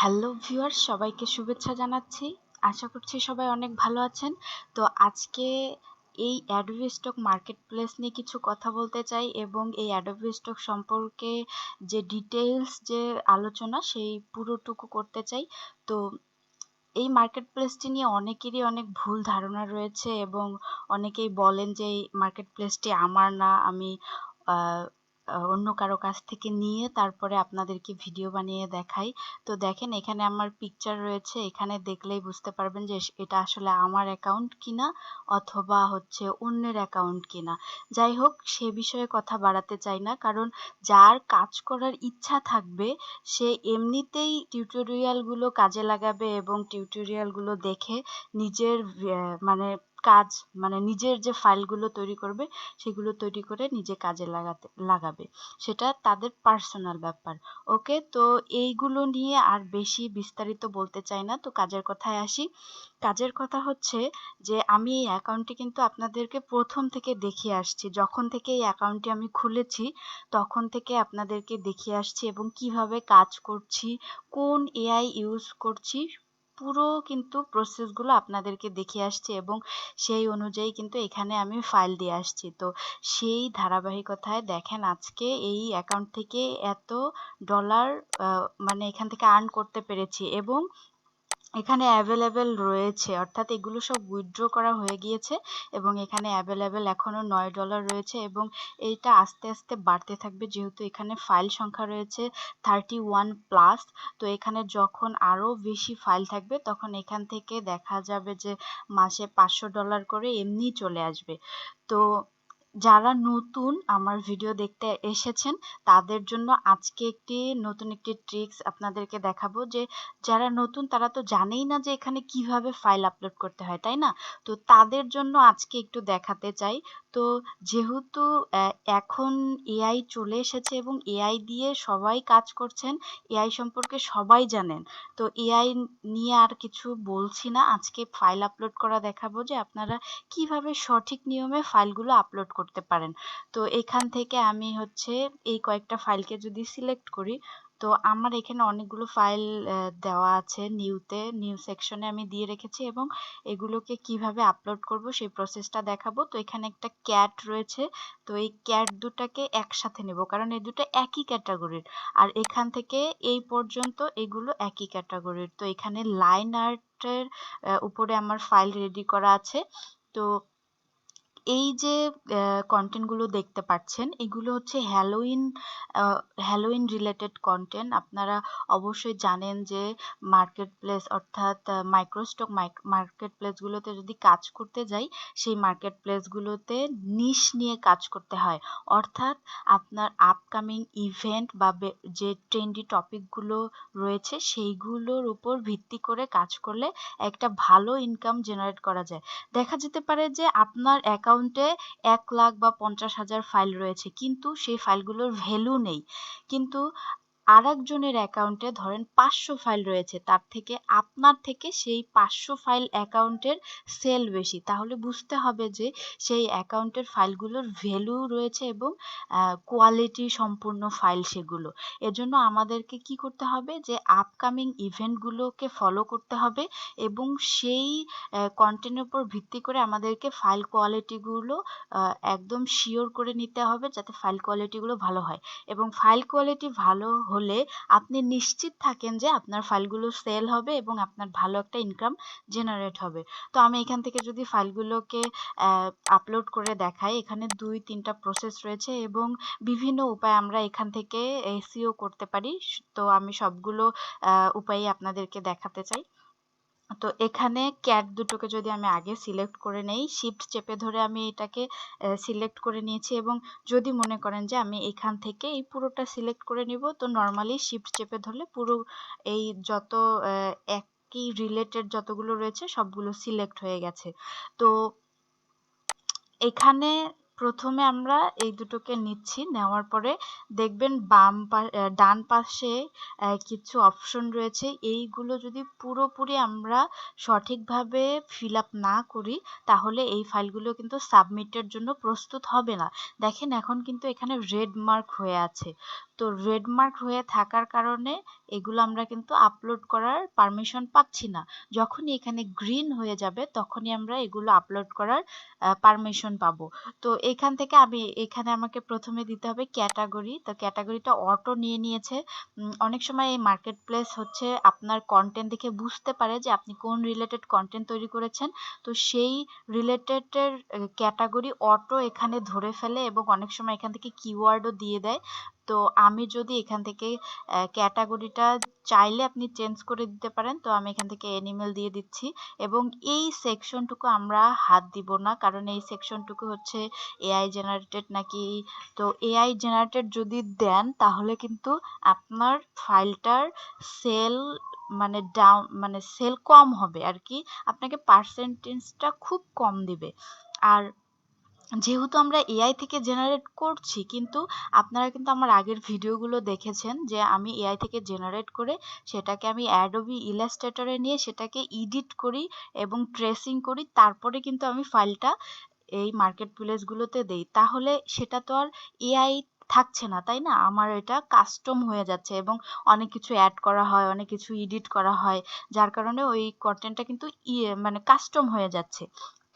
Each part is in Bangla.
হ্যালো ভিউয়ার্স, সবাইকে শুভেচ্ছা জানাচ্ছি। আশা করছি সবাই অনেক ভালো আছেন। তো আজকে এই অ্যাডোবি স্টক মার্কেট প্লেস নিয়ে কিছু কথা বলতে চাই এবং এই অ্যাডোবি স্টক সম্পর্কে যে ডিটেইলস যে আলোচনা সেই পুরোটুকু করতে চাই। তো এই মার্কেট প্লেসটি নিয়ে অনেকেরই অনেক ভুল ধারণা রয়েছে এবং অনেকেই বলেন যে এই মার্কেট প্লেসটি আমার না, আমি আহ, অন্য কারো কাছ থেকে নিয়ে তারপরে আপনাদেরকে ভিডিও বানিয়ে দেখাই। তো দেখেন, এখানে আমার পিকচার রয়েছে, এখানে দেখলেই বুঝতে পারবেন যে এটা আসলে আমার অ্যাকাউন্ট কিনা অথবা হচ্ছে অন্যের অ্যাকাউন্ট কিনা। যাই হোক, সে বিষয়ে কথা বাড়াতে চাই না, কারণ যার কাজ করার ইচ্ছা থাকবে সে এমনিতেই টিউটোরিয়ালগুলো কাজে লাগাবে এবং টিউটোরিয়ালগুলো দেখে নিজের মানে কাজ, মানে নিজের যে ফাইলগুলো তৈরি করবে সেগুলো তৈরি করে নিজে কাজে লাগাবে। সেটা তাদের পার্সোনাল ব্যাপার। ওকে, তো এইগুলো নিয়ে আর বেশি বিস্তারিত বলতে চাই না। তো কাজের কথায় আসি। কাজের কথা হচ্ছে যে আমি এই অ্যাকাউন্টটি কিন্তু আপনাদেরকে প্রথম থেকে দেখিয়ে আসছি। যখন থেকে এই অ্যাকাউন্টটি আমি খুলেছি তখন থেকে আপনাদেরকে দেখিয়ে আসছি এবং কিভাবে কাজ করছি, কোন এআই ইউজ করছি, পুরো কিন্তু প্রসেসগুলো আপনাদেরকে দেখিয়ে আসছি এবং সেই অনুযায়ী কিন্তু এখানে আমি ফাইল দিয়ে আসছি। তো সেই ধারাবাহিকতায় দেখেন, আজকে এই অ্যাকাউন্ট থেকে এত ডলার মানে এখান থেকে আর্ন করতে পেরেছি এবং এখানে অ্যাভেলেবেল রয়েছে, অর্থাৎ এগুলো সব উইথড্র করা হয়ে গিয়েছে এবং এখানে অ্যাভেলেবেল এখনো $9 রয়েছে এবং এইটা আস্তে আস্তে বাড়তে থাকবে, যেহেতু এখানে ফাইল সংখ্যা রয়েছে 31+। তো এখানে যখন আরো বেশি ফাইল থাকবে তখন এখান থেকে দেখা যাবে যে মাসে $500 করে এমনি চলে আসবে। তো যারা নতুন আমার ভিডিও দেখতে এসেছেন তাদের জন্য আজকে নতুন একটি ট্রিক্স আপনাদেরকে দেখাবো, যে যারা নতুন তারা তো জানেই না যে এখানে কিভাবে ফাইল আপলোড করতে হয়, তাই না? তো তাদের জন্য আজকে একটু দেখাতে চাই। তো যেহেতু এখন এআই চলে এসেছে এবং এআই দিয়ে সবাই কাজ করছেন, এআই সম্পর্কে সবাই জানেন। তো এআই নিয়ে আর কিছু বলছি না, আজকে ফাইল আপলোড করা দেখাবো যে আপনারা কিভাবে সঠিক নিয়মে ফাইলগুলো আপলোড করতে পারেন। তো এখান থেকে আমি হচ্ছে এই কয়েকটা ফাইলকে যদি সিলেক্ট করি, তো আমার এখানে অনেকগুলো ফাইল দেওয়া আছে নিউ সেকশনে আমি দিয়ে রেখেছি এবং এগুলোকে কিভাবে আপলোড করব সেই প্রসেসটা দেখাবো। তো এখানে একটা ক্যাট রয়েছে, তো এই ক্যাট দুটাকে একসাথে নেব কারণ এই দুটো একই ক্যাটাগরির, আর এখান থেকে এই পর্যন্ত এগুলো একই ক্যাটাগরির। তো এখানে লাইন আর্টের উপরে আমার ফাইল রেডি করা আছে। তো এই যে কন্টেন্টগুলো দেখতে পাচ্ছেন এগুলো হচ্ছে হ্যালোইন রিলেটেড কন্টেন্ট। আপনারা অবশ্যই জানেন যে মার্কেট প্লেস অর্থাৎ মাইক্রোস্টক মার্কেট প্লেসগুলোতে যদি কাজ করতে যাই, সেই মার্কেট প্লেসগুলোতে নিশ নিয়ে কাজ করতে হয়। অর্থাৎ আপনার আপকামিং ইভেন্ট বা যে ট্রেন্ডি টপিকগুলো রয়েছে সেইগুলোর উপর ভিত্তি করে কাজ করলে একটা ভালো ইনকাম জেনারেট করা যায়। দেখা যেতে পারে যে আপনার অ্যাকাউন্টে 1 লাখ বা 50,000 ফাইল রয়েছে কিন্তু সেই ফাইলগুলোর ভ্যালু নেই, কিন্তু আরেকজনের অ্যাকাউন্টে ধরেন 500 ফাইল রয়েছে, তার থেকে আপনার থেকে সেই 500 ফাইল অ্যাকাউন্টের সেল বেশি, তাহলে বুঝতে হবে যে সেই অ্যাকাউন্টের ফাইলগুলোর ভ্যালু রয়েছে এবং কোয়ালিটি সম্পূর্ণ ফাইল সেগুলো। এজন্য আমাদেরকে কি করতে হবে, যে আপকামিং ইভেন্টগুলোকে ফলো করতে হবে এবং সেই কন্টেন্টের উপর ভিত্তি করে আমাদেরকে ফাইল কোয়ালিটিগুলো একদম শিওর করে নিতে হবে যাতে ফাইল কোয়ালিটিগুলো ভালো হয়। এবং ফাইল কোয়ালিটি ভালো হলে আপনি নিশ্চিত থাকেন যে আপনার ফাইলগুলো সেল হবে এবং আপনার ভালো একটা ইনকাম জেনারেট হবে। তো আমি এখান থেকে যদি ফাইলগুলোকে আপলোড করে দেখাই, এখানে 2-3টা প্রসেস রয়েছে এবং বিভিন্ন উপায়ে আমরা এখান থেকে এসইও করতে পারি। তো আমি সবগুলো উপায়ে আপনাদেরকে দেখাতে চাই। তো এখানে ক্যাট দুটোকে যদি আমি আগে সিলেক্ট করে নেই, শিফট চেপে ধরে আমি এটাকে সিলেক্ট করে নিয়েছি এবং যদি মনে করেন যে আমি এখান থেকে এই পুরোটা সিলেক্ট করে নিব, তো নর্মালি শিফট চেপে ধরলে পুরো এই যত একই রিলেটেড যতগুলো রয়েছে সবগুলো সিলেক্ট হয়ে গেছে। তো এখানে প্রথমে আমরা এই দুটোকে নিচ্ছি, নেওয়ার পরে দেখবেন ডান পাশে কিছু অপশন রয়েছে, এইগুলো যদি পুরোপুরি আমরা সঠিকভাবে ফিল আপ না করি তাহলে এই ফাইলগুলো কিন্তু সাবমিটের জন্য প্রস্তুত হবে না। দেখেন এখন কিন্তু এখানে রেড মার্ক হয়ে আছে, তো রেড মার্ক হয়ে থাকার কারণে এগুলো আমরা কিন্তু আপলোড করার পারমিশন পাচ্ছি না। যখনই এখানে গ্রিন হয়ে যাবে তখনই আমরা এগুলো আপলোড করার পারমিশন পাবো। তো এখান থেকে এখানে আমাকে প্রথমে দিতে হবে ক্যাটাগরি, তো ক্যাটাগরিটা অটো নিয়ে নিয়েছে। অনেক সময় এই মার্কেট প্লেস হচ্ছে আপনার কন্টেন্ট দেখে বুঝতে পারে যে আপনি কোন রিলেটেড কন্টেন্ট তৈরি করেছেন, তো সেই রিলেটেডের ক্যাটাগরি অটো এখানে ধরে ফেলে এবং অনেক সময় এখান থেকে কিওয়ার্ডও দিয়ে দেয়। তো আমি যদি এখান থেকে ক্যাটাগরিটা চাইলে আপনি চেঞ্জ করে দিতে পারেন, তো আমি এখান থেকে অ্যানিমেল দিয়ে দিচ্ছি এবং এই সেকশনটুকু আমরা হাত দিব না, কারণ এই সেকশনটুকু হচ্ছে এআই জেনারেটেড নাকি। তো এআই জেনারেটেড যদি দেন তাহলে কিন্তু আপনার ফাইলটার সেল মানে সেল কম হবে আর কি, আপনাকে পার্সেন্টেজটা খুব কম দিবে। আর যেহেতু আমরা এআই থেকে জেনারেট করছি, কিন্তু আপনারা কিন্তু আমার আগের ভিডিওগুলো দেখেছেন যে আমি এআই থেকে জেনারেট করে সেটাকে আমি অ্যাডোবি ইলাস্ট্রেটরে নিয়ে সেটাকে এডিট করি এবং ট্রেসিং করি, তারপরে কিন্তু আমি ফাইলটা এই মার্কেট প্লেসগুলোতে দেই। তাহলে সেটা তো আর এআই থাকছে না, তাই না? আমার এটা কাস্টম হয়ে যাচ্ছে এবং অনেক কিছু অ্যাড করা হয়, অনেক কিছু এডিট করা হয়, যার কারণে ওই কন্টেন্টটা কিন্তু মানে কাস্টম হয়ে যাচ্ছে।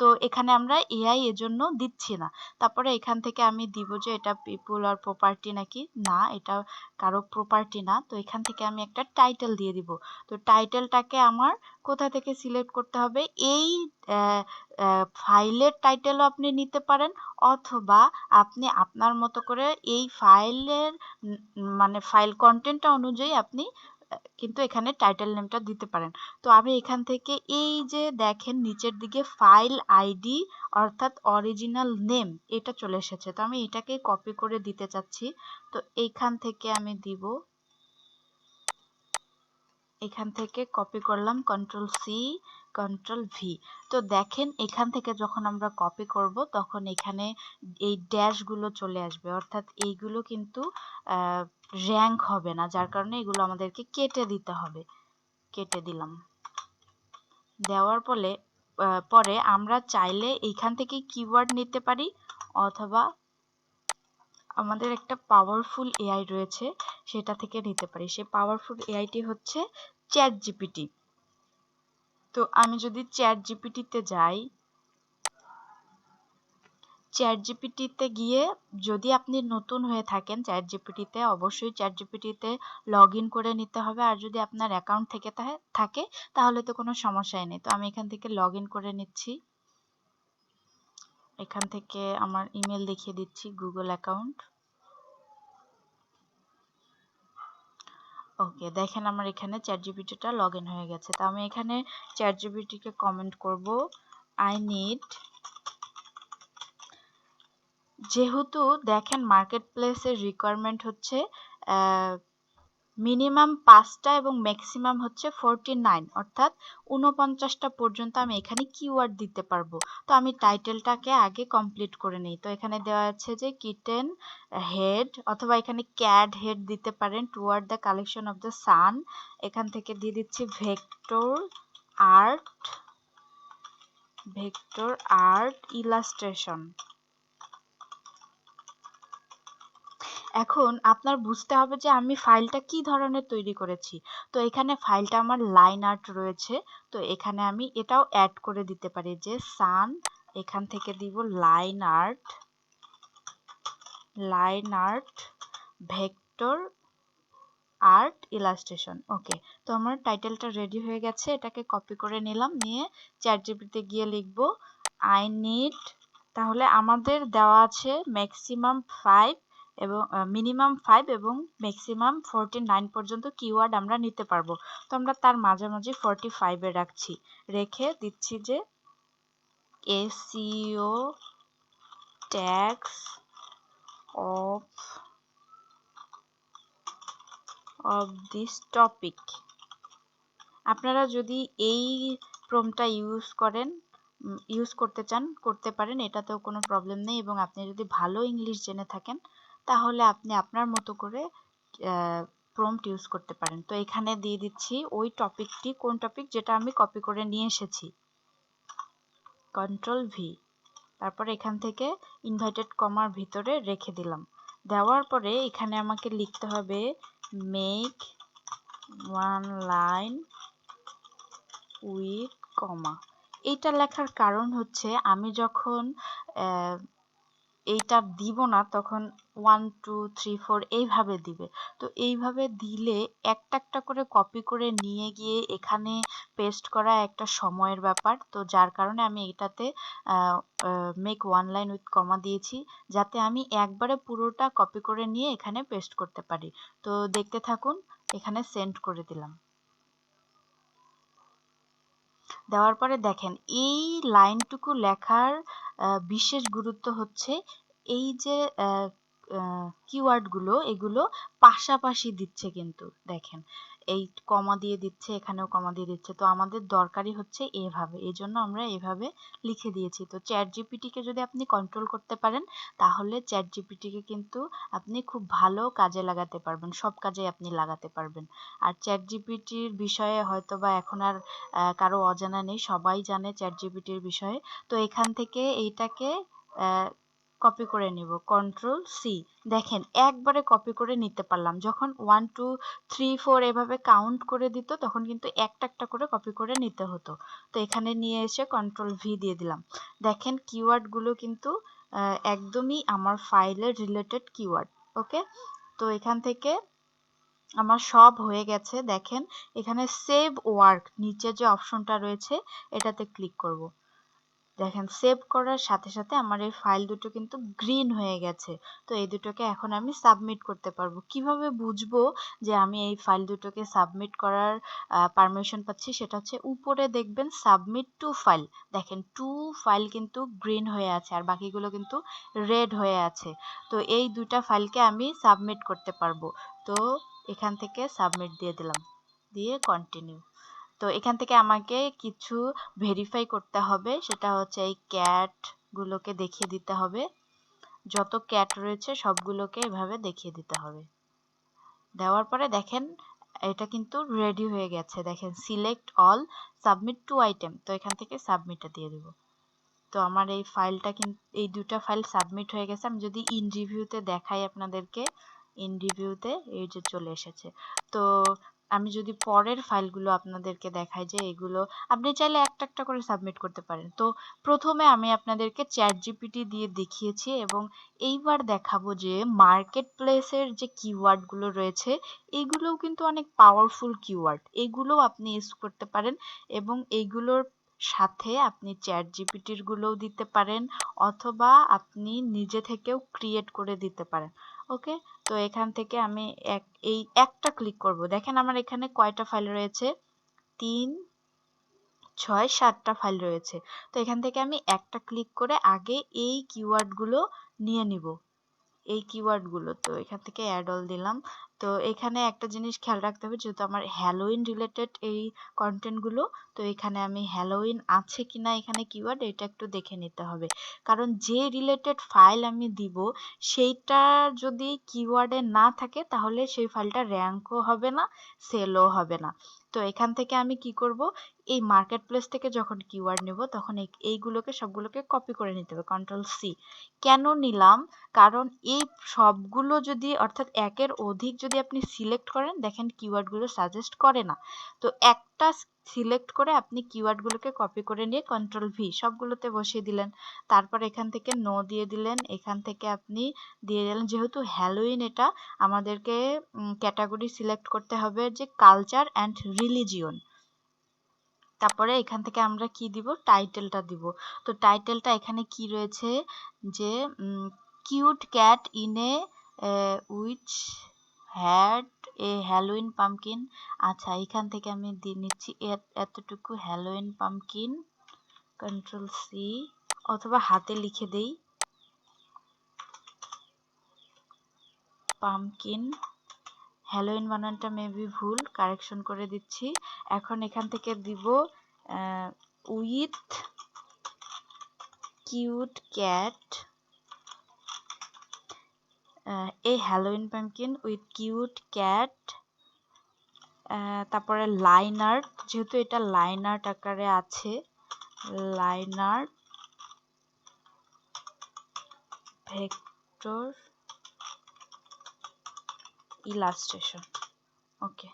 তো এখানে আমরা এআই এজন্য দিচ্ছি না। তারপরে এখান থেকে আমি দিব যে এটা পিপল আর প্রপার্টি নাকি, না এটা কারো প্রপার্টি না। তো এখান থেকে আমি একটা টাইটেল দিয়ে দিব। তো টাইটেলটাকে আমার কোথা থেকে সিলেক্ট করতে হবে, এই ফাইলের টাইটেলও আপনি নিতে পারেন, অথবা আপনি আপনার মতো করে এই ফাইলের মানে ফাইল কন্টেন্টটা অনুযায়ী আপনি কিন্তু এখানে টাইটেল নেমটা দিতে পারেন। তো আমি এখান থেকে এই যে দেখেন নিচের দিকে ফাইল আইডি অর্থাৎ অরিজিনাল নেম এটা চলে এসেছে, তো আমি এটাকে কপি করে দিতে চাচ্ছি। তো এইখান থেকে আমি দিব, এখান থেকে কপি করলাম কন্ট্রোল সি কন্ট্রোল ভি। তো দেখেন এখান থেকে যখন আমরা কপি করব তখন এখানে এই ড্যাশগুলো চলে আসবে, অর্থাৎ এইগুলো কিন্তু র্যাঙ্ক হবে না, যার কারণে এগুলো আমাদেরকে কেটে দিতে হবে। কেটে দিলাম, দেওয়ার পরে আমরা চাইলে এইখান থেকে কিওয়ার্ড নিতে পারি, অথবা আমাদের একটা পাওয়ারফুল এআই রয়েছে সেটা থেকে নিতে পারি। সেই পাওয়ারফুল এআইটি হচ্ছে চ্যাট জিপিটি। তো আমি যদি চ্যাট জিপিটিতে যাই, চ্যাট জিপিটিতে গিয়ে যদি আপনি নতুন হয়ে থাকেন চ্যাট জিপিটিতে, অবশ্যই চ্যাট জিপিটিতে লগ ইন করে নিতে হবে, আর যদি আপনার অ্যাকাউন্ট থেকে থাকে তাহলে তো কোনো সমস্যাই নেই। তো আমি এখান থেকে লগ ইন করে নিচ্ছি, এখান থেকে আমার ইমেল দেখিয়ে দিচ্ছি, গুগল অ্যাকাউন্ট। ওকে, দেখেন আমার এখানে চ্যাট জিপিটিটা লগ ইন হয়ে গেছে। তো আমি এখানে চ্যাট জিপিটিকে কমেন্ট করব, আই নিড, যেহেতু দেখেন মার্কেট প্লেসের রিকোয়ারমেন্ট হচ্ছে মিনিমাম 5টা এবং ম্যাক্সিমাম হচ্ছে 49, অর্থাৎ 49টা পর্যন্ত আমি এখানে কিওয়ার্ড দিতে পারবো। তো আমি টাইটেলটাকে আগে কমপ্লিট করে নিই। তো এখানে দেওয়া আছে যে কিটেন হেড, অথবা এখানে ক্যাড হেড দিতে পারেন, toward the collection of the sun. এখান থেকে দিয়ে দিচ্ছি ভেক্টর আর্ট ইলাস্ট্রেশন। এখন আপনার বুঝতে হবে যে আমি ফাইলটা কি ধরনের তৈরি করেছি। তো এখানে ফাইলটা আমার লাইন আর্ট রয়েছে, তো এখানে আমি এটাও অ্যাড করে দিতে পারি যে সান, এখান থেকে দিব line art vector art illustration. Okay, তো আমার টাইটেলটা রেডি হয়ে গেছে, এটাকে কপি করে নিলাম, নিয়ে চ্যাট জিপিটিতে গিয়ে লিখব আই নিড, তাহলে আমাদের দেওয়া আছে ম্যাক্সিমাম 5 এবং মিনিমাম 5 এবং ম্যাক্সিমাম 49 পর্যন্ত কিওয়ার্ড আমরা নিতে পারবো। তো আমরা তার মাঝামাঝি 45 এ রাখছি, রেখে দিচ্ছি যে SEO tags of this topic. আপনারা যদি এই প্রম্পটটা ইউজ করেন ইউজ করতে চান করতে পারেন, এটাতেও কোনো প্রবলেম নেই। এবং আপনি যদি ভালো ইংলিশ জেনে থাকেন তাহলে আপনি আপনার মতো করে প্রম্পট ইউজ করতে পারেন। তো এখানে দিয়ে দিচ্ছি ওই টপিকটি, কোন টপিক যেটা আমি কপি করে নিয়ে এসেছি, কন্ট্রোল ভি। তারপর এখান থেকে ইনভার্টেড কমার ভিতরে রেখে দিলাম। দেওয়ার পরে এখানে আমাকে লিখতে হবে মেক ওয়ান লাইন উইথ কমা। এইটা লেখার কারণ হচ্ছে আমি যখন এইটা দিব না তখন 1 2 3 4 এইভাবে দিবে। তো এইভাবে দিলে একটা একটা করে কপি করে নিয়ে গিয়ে এখানে পেস্ট করা একটা সময়ের ব্যাপার। তো যার কারণে আমি এটাতে মেক ওয়ান লাইন উইথ কমা দিয়েছি, যাতে আমি একবারে পুরোটা কপি করে নিয়ে এখানে পেস্ট করতে পারি। তো দেখতে থাকুন, এখানে সেন্ড করে দিলাম। দেওয়ার পরে দেখেন এই লাইনটুকু লেখার বিশেষ গুরুত্ব হচ্ছে এই যে কিওয়ার্ডগুলো, এগুলো পাশাপাশি দিচ্ছে, কিন্তু দেখেন এই কমা দিয়ে দিচ্ছে, এখানেও কমা দিয়ে দিচ্ছে। তো আমাদের দরকারই হচ্ছে এভাবে, এই জন্য আমরা এভাবে লিখে দিয়েছি। তো চ্যাট জিপিটিকে যদি আপনি কন্ট্রোল করতে পারেন তাহলে চ্যাট জিপিটিকে কিন্তু আপনি খুব ভালো কাজে লাগাতে পারবেন, সব কাজে আপনি লাগাতে পারবেন। আর চ্যাট জিপিটির বিষয়ে হয়তো বা এখন আর কারো অজানা নেই, সবাই জানে চ্যাট জিপিটির বিষয়ে। তো এখান থেকে এইটাকে কপি করে নিব, কন্ট্রোল সি। দেখেন একবারে কপি করে নিতে পারলাম। যখন 1 2 3 4 এভাবে কাউন্ট করে দিত তখন কিন্তু একটা একটা করে কপি করে নিতে হতো। তো এখানে নিয়ে এসে কন্ট্রোল ভি দিয়ে দিলাম। দেখেন কিওয়ার্ডগুলো কিন্তু একদমই আমার ফাইলের রিলেটেড কিওয়ার্ড। ওকে, তো এখান থেকে আমার সব হয়ে গেছে। দেখেন এখানে সেভ ওয়ার্ক নিচে যে অপশনটা রয়েছে এটাতে ক্লিক করব। দেখেন সেভ করার সাথে সাথে আমার এই ফাইল দুটো কিন্তু গ্রিন হয়ে গেছে। তো এই দুটোকে এখন আমি সাবমিট করতে পারবো। কিভাবে বুঝবো যে আমি এই ফাইল দুটোকে সাবমিট করার পারমিশন পাচ্ছি? সেটা হচ্ছে উপরে দেখবেন সাবমিট টু ফাইল, দেখেন টু ফাইল কিন্তু গ্রিন হয়ে আছে আর বাকিগুলো কিন্তু রেড হয়ে আছে। তো এই দুইটা ফাইলকে আমি সাবমিট করতে পারবো। তো এখান থেকে সাবমিট দিয়ে দিলাম, দিয়ে কন্টিনিউ। তো এখান থেকে আমাকে কিছু ভেরিফাই করতে হবে, সেটা হচ্ছে এই ক্যাট গুলোকে দেখিয়ে দিতে হবে। যত ক্যাট রয়েছে সবগুলোকে এভাবে দেখিয়ে দিতে হবে। দেওয়ার পরে দেখেন এটা কিন্তু রেডি হয়ে গেছে। দেখেন select all, submit to item. তো এখান থেকে সাবমিটটা দিয়ে দেব। তো আমার এই ফাইলটা কিন্তু, এই দুটা ফাইল সাবমিট হয়ে গেছে। আমি যদি ইন রিভিউতে দেখাই আপনাদেরকে, ইন রিভিউতে এই যে চলে এসেছে। তো আমি যদি পরের ফাইলগুলো আপনাদেরকে দেখাই যে এগুলো আপনি চাইলে একটা একটা করে সাবমিট করতে পারেন। তো প্রথমে আমি আপনাদেরকে চ্যাট জিপিটি দিয়ে দেখিয়েছি এবং এইবার দেখাবো যে মার্কেট প্লেসের যে কিওয়ার্ডগুলো রয়েছে এগুলোও কিন্তু অনেক পাওয়ারফুল কিওয়ার্ড, এগুলোও আপনি ইউজ করতে পারেন এবং এইগুলোর সাথে আপনি চ্যাট জিপিটির গুলোও দিতে পারেন অথবা আপনি নিজে থেকেও ক্রিয়েট করে দিতে পারেন। ওকে, তো এখান থেকে আমি এই একটা ক্লিক করব। দেখেন আমার এখানে কয়টা ফাইল রয়েছে, 3 6 7টা ফাইল রয়েছে। তো এখান থেকে আমি একটা ক্লিক করে আগে এই কিওয়ার্ডগুলো নিয়ে নিব, এই কিওয়ার্ডগুলো। তো এখান থেকে অ্যাড অল দিলাম। তো এখানে একটা জিনিস খেয়াল রাখতে হবে, যেহেতু আমার হ্যালোইন রিলেটেড এই কন্টেন্টগুলো, তো এখানে আমি হ্যালোইন আছে কিনা এখানে কিওয়ার্ড এটা একটু দেখে নিতে হবে। কারণ যে রিলেটেড ফাইল আমি দিব সেইটা যদি কিওয়ার্ডে না থাকে তাহলে সেই ফাইলটা র্যাঙ্কও হবে না, সেলও হবে না। তো এখান থেকে আমি কি করব, এই মার্কেট প্লেস থেকে যখন কিওয়ার্ড নেব তখন এইগুলোকে সবগুলোকে কপি করে নিতে হবে, কন্ট্রোল সি। কেন নিলাম? কারণ এই সবগুলো যদি অর্থাৎ একের অধিক যদি আপনি সিলেক্ট করেন দেখেন কিওয়ার্ডগুলো সাজেস্ট করে না। তো একটা সিলেক্ট করে আপনি কিওয়ার্ডগুলোকে কপি করে নিয়ে কন্ট্রোল ভি সবগুলোতে বসিয়ে দিলেন। তারপর এখান থেকে নো দিয়ে দিলেন। এখান থেকে আপনি দিয়ে দিলেন, যেহেতু হ্যালোইন এটা আমাদেরকে ক্যাটাগরি সিলেক্ট করতে হবে যে কালচার অ্যান্ড রিলিজিয়ন। তারপরে এখান থেকে আমরা কি দিব, টাইটেলটা দিব। তো টাইটেলটা এখানে কি রয়েছে যে cute cat in a which had a Halloween pumpkin. আচ্ছা এখান থেকে আমি দিয়ে নিচ্ছি এতটুকু হ্যালোইন পামকিন, কন্ট্রোল সি, অথবা হাতে লিখে দেই পামকিন। হ্যালোইন বানানটা মেবি ভুল, কারেকশন করে দিচ্ছি। এখন এখান থেকে দিব with cute cat, A Halloween pumpkin with cute cat, তারপরে লাইন আর্ট, যেহেতু এটা লাইন আর্ট আকারে আছে, line art vector illustration. Okay,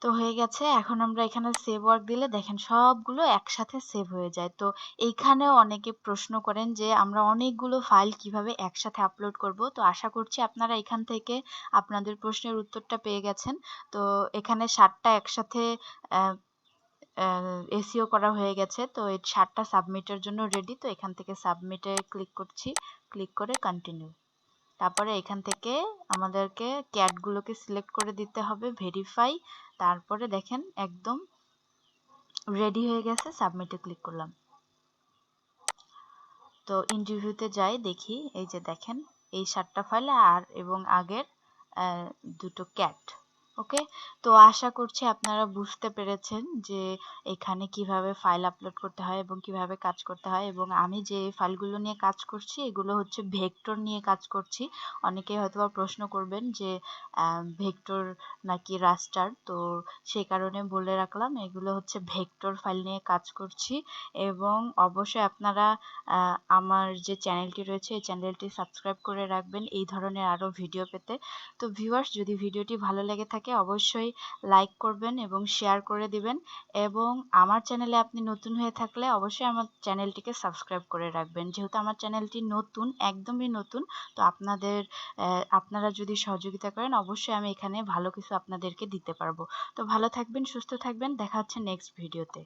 তো হয়ে গেছে। এখন আমরা এখানে সেভ ওয়ার্ক দিলে দেখেন সবগুলো একসাথে সেভ হয়ে যায়। তো এইখানেও অনেকে প্রশ্ন করেন যে আমরা অনেকগুলো ফাইল কিভাবে একসাথে আপলোড করব। তো আশা করছি আপনারা এখান থেকে আপনাদের প্রশ্নের উত্তরটা পেয়ে গেছেন। তো এখানে 7টা একসাথে এসইও করা হয়ে গেছে। তো এই 7টা সাবমিটের জন্য রেডি। তো এখান থেকে সাবমিটে ক্লিক করছি, ক্লিক করে কন্টিনিউ। তারপরে এখান থেকে আমাদেরকে ক্যাটগুলোকে সিলেক্ট করে দিতে হবে, ভেরিফাই। তারপরে দেখেন একদম রেডি হয়ে গেছে, সাবমিটে ক্লিক করলাম। তো ইন্টারভিউতে যাই, দেখি এই যে দেখেন এই 7টা ফাইল আর এবং আগের 2টো ক্যাট। ওকে, তো আশা করছি আপনারা বুঝতে পেরেছেন যে এখানে কিভাবে ফাইল আপলোড করতে হয় এবং কিভাবে কাজ করতে হয়। এবং আমি যে ফাইলগুলো নিয়ে কাজ করছি এগুলো হচ্ছে ভেক্টর নিয়ে কাজ করছি। অনেকেই হয়তো প্রশ্ন করবেন যে ভেক্টর নাকি রাস্টার, তো সেই কারণে বলে রাখলাম এগুলো হচ্ছে ভেক্টর ফাইল নিয়ে কাজ করছি। এবং অবশ্যই আপনারা আমার যে চ্যানেলটি রয়েছে এই চ্যানেলটি সাবস্ক্রাইব করে রাখবেন এই ধরনের আরও ভিডিও পেতে। তো ভিউয়ার্স, যদি ভিডিওটি ভালো লেগে থাকে অবশ্যই লাইক করবেন এবং শেয়ার করে দিবেন। এবং আমার চ্যানেলে আপনি নতুন হয়ে থাকলে অবশ্যই আমার চ্যানেলটিকে সাবস্ক্রাইব করে রাখবেন। যেহেতু আমার চ্যানেলটি নতুন, একদমই নতুন, তো আপনারা যদি সহযোগিতা করেন অবশ্যই আমি এখানে ভালো কিছু আপনাদেরকে দিতে পারবো। তো ভালো থাকবেন, সুস্থ থাকবেন, দেখা হচ্ছে নেক্সট ভিডিওতে।